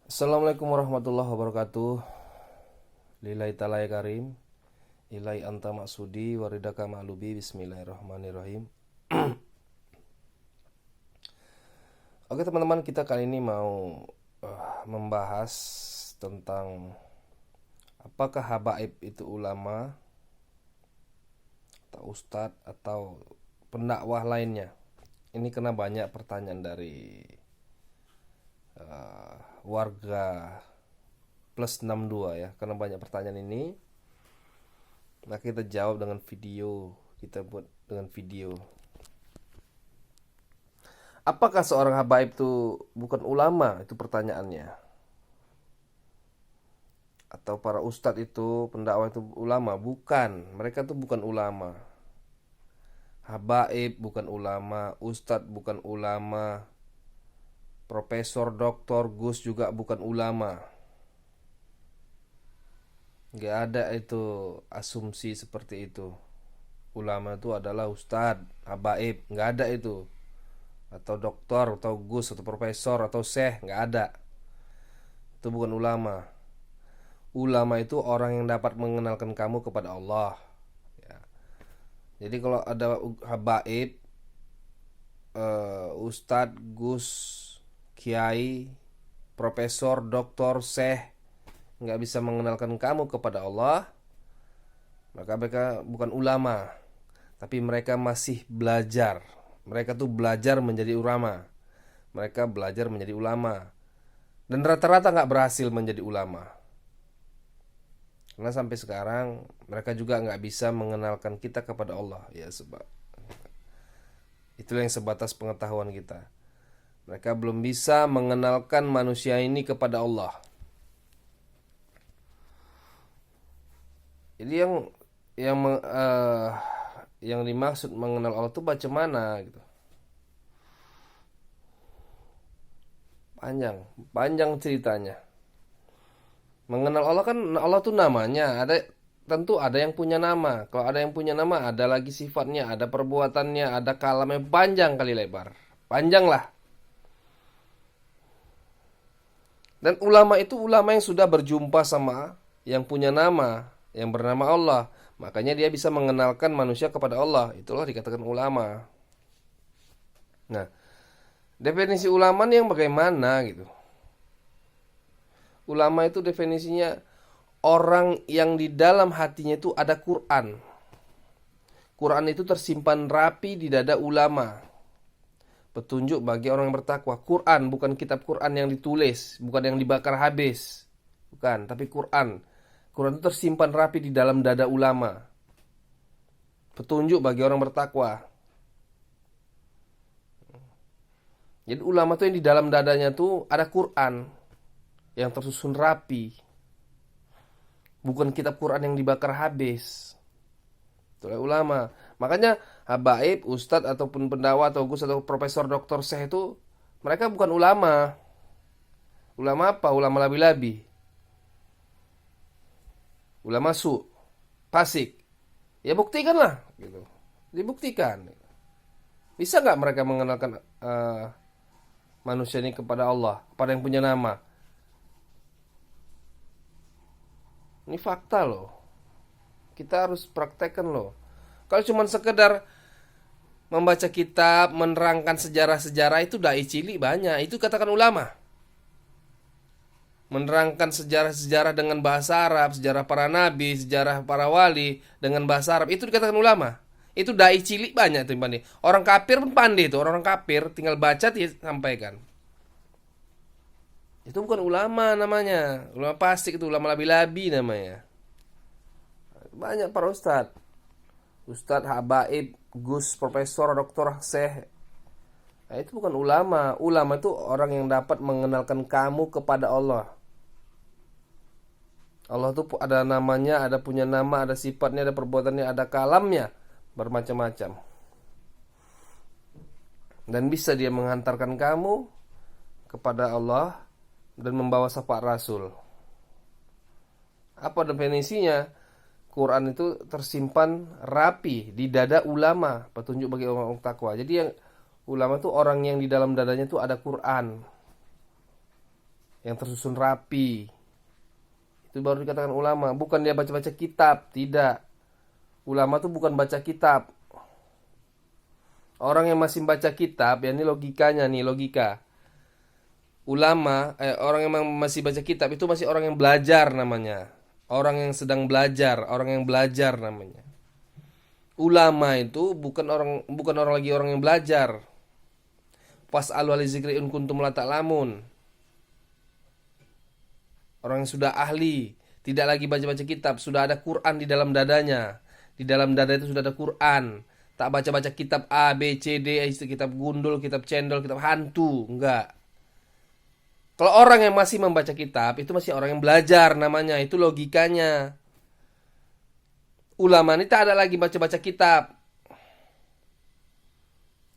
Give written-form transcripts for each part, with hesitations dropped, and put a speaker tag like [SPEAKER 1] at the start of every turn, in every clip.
[SPEAKER 1] Assalamualaikum warahmatullahi wabarakatuh. Lillahi ta'ala ya karim. Ilai anta maksudi waridaka ma'lubi. Bismillahirrahmanirrahim. Oke teman-teman, kita kali ini mau membahas tentang apakah habaib itu ulama atau ustadz atau pendakwah lainnya. Ini kena banyak pertanyaan dari warga plus 62 ya, karena banyak pertanyaan ini. Nah, kita jawab dengan video. Kita buat dengan video. Apakah seorang habaib itu bukan ulama? Itu pertanyaannya. Atau para ustadz itu, pendakwah itu ulama? Bukan, mereka itu bukan ulama. Habaib bukan ulama, ustadz bukan ulama, profesor, doktor, gus juga bukan ulama. Gak ada itu asumsi seperti itu. Ulama itu adalah ustadz, habaib, gak ada itu. Atau doktor, atau gus, atau profesor, atau syekh, gak ada. Itu bukan ulama. Ulama itu orang yang dapat mengenalkan kamu kepada Allah ya. Jadi kalau ada habaib, ustadz, gus, kiai, profesor, doktor, syekh nggak bisa mengenalkan kamu kepada Allah, maka mereka bukan ulama. Tapi mereka masih belajar. Mereka tuh belajar menjadi ulama. Mereka belajar menjadi ulama. Dan rata-rata nggak berhasil menjadi ulama. Karena sampai sekarang mereka juga nggak bisa mengenalkan kita kepada Allah. Ya sebab itulah yang sebatas pengetahuan kita. Mereka belum bisa mengenalkan manusia ini kepada Allah. Jadi yang dimaksud mengenal Allah itu baca mana gitu. Panjang ceritanya. Mengenal Allah kan, Allah tuh namanya ada, tentu ada yang punya nama. Kalau ada yang punya nama, ada lagi sifatnya, ada perbuatannya, ada kalamnya, panjang kali lebar. Panjang lah. Dan ulama itu ulama yang sudah berjumpa sama yang punya nama, yang bernama Allah. Makanya dia bisa mengenalkan manusia kepada Allah. Itulah dikatakan ulama. Nah, definisi ulama ini yang bagaimana gitu. Ulama itu definisinya orang yang di dalam hatinya itu ada Quran. Quran itu tersimpan rapi di dada ulama. Petunjuk bagi orang yang bertakwa. Quran, bukan kitab Quran yang ditulis, bukan yang dibakar habis. Bukan, tapi Quran. Quran itu tersimpan rapi di dalam dada ulama. Petunjuk bagi orang bertakwa. Jadi ulama itu yang di dalam dadanya tuh ada Quran yang tersusun rapi. Bukan kitab Quran yang dibakar habis. Itulah ulama. Makanya habaib, ustadz ataupun pendakwah atau gus atau profesor, doktor, syekh itu mereka bukan ulama. Ulama apa? Ulama labi-labi. Ulama fasik. Ya buktikanlah gitu. Dibuktikan. Bisa nggak mereka mengenalkan manusia ini kepada Allah, kepada yang punya nama? Ini fakta loh. Kita harus praktekkan loh. Kalau cuma sekedar membaca kitab, menerangkan sejarah-sejarah, itu dai cilik banyak. Itu katakan ulama. Menerangkan sejarah-sejarah dengan bahasa Arab, sejarah para nabi, sejarah para wali dengan bahasa Arab, itu dikatakan ulama. Itu dai cilik banyak tuh pandai. Orang kafir pun pandai itu. Orang kafir tinggal baca dia sampaikan. Itu bukan ulama namanya. Ulama fasik itu, ulama labi-labi namanya. Banyak para ustadz. Ustadz, habaib, gus, profesor, doktor, syekh. Nah, itu bukan ulama. Ulama itu orang yang dapat mengenalkan kamu kepada Allah. Allah itu ada namanya, ada punya nama, ada sifatnya, ada perbuatannya, ada kalamnya, bermacam-macam. Dan bisa dia menghantarkan kamu kepada Allah dan membawa syafaat Rasul. Apa definisinya? Quran itu tersimpan rapi di dada ulama, petunjuk bagi orang takwa. Jadi yang ulama itu orang yang di dalam dadanya itu ada Quran. yang tersusun rapi. Itu baru dikatakan ulama. Bukan dia baca-baca kitab, tidak. Ulama itu bukan baca kitab. Orang yang masih baca kitab, ya ini logikanya nih, logika. Orang yang masih baca kitab itu masih orang yang belajar namanya. Orang yang sedang belajar, orang yang belajar namanya. Ulama itu bukan orang lagi orang yang belajar. Fas'alu ahla dzikri in kuntum la ta'lamun. Orang yang sudah ahli, tidak lagi baca-baca kitab, sudah ada Quran di dalam dadanya. Di dalam dada itu sudah ada Quran. Tak baca-baca kitab A, B, C, D, kitab gundul, kitab cendol, kitab hantu, enggak. Kalau orang yang masih membaca kitab, itu masih orang yang belajar namanya, itu logikanya. Ulama ini tak ada lagi baca-baca kitab.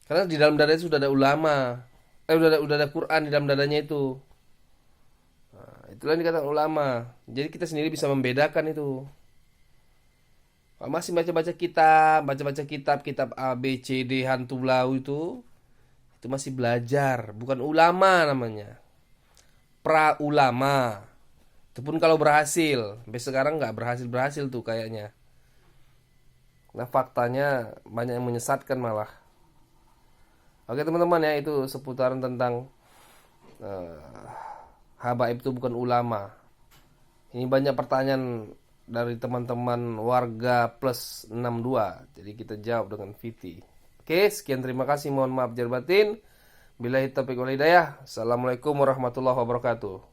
[SPEAKER 1] Karena di dalam dada itu sudah ada ulama. Udah ada Quran di dalam dadanya itu. Nah, itulah yang dikatakan ulama. Jadi kita sendiri bisa membedakan itu. Kalau masih baca-baca kitab, kitab A, B, C, D, hantu belau itu masih belajar, bukan ulama namanya. Pra ulama. Itu pun kalau berhasil. Sampai sekarang nggak berhasil tuh kayaknya. Nah faktanya banyak yang menyesatkan malah. Oke teman-teman ya, itu seputaran tentang habaib itu bukan ulama. Ini banyak pertanyaan dari teman-teman warga plus 62. Jadi kita jawab dengan VT. Oke, sekian, terima kasih. Mohon maaf lahir batin. Billahi taufiq wal hidayah. Assalamualaikum warahmatullahi wabarakatuh.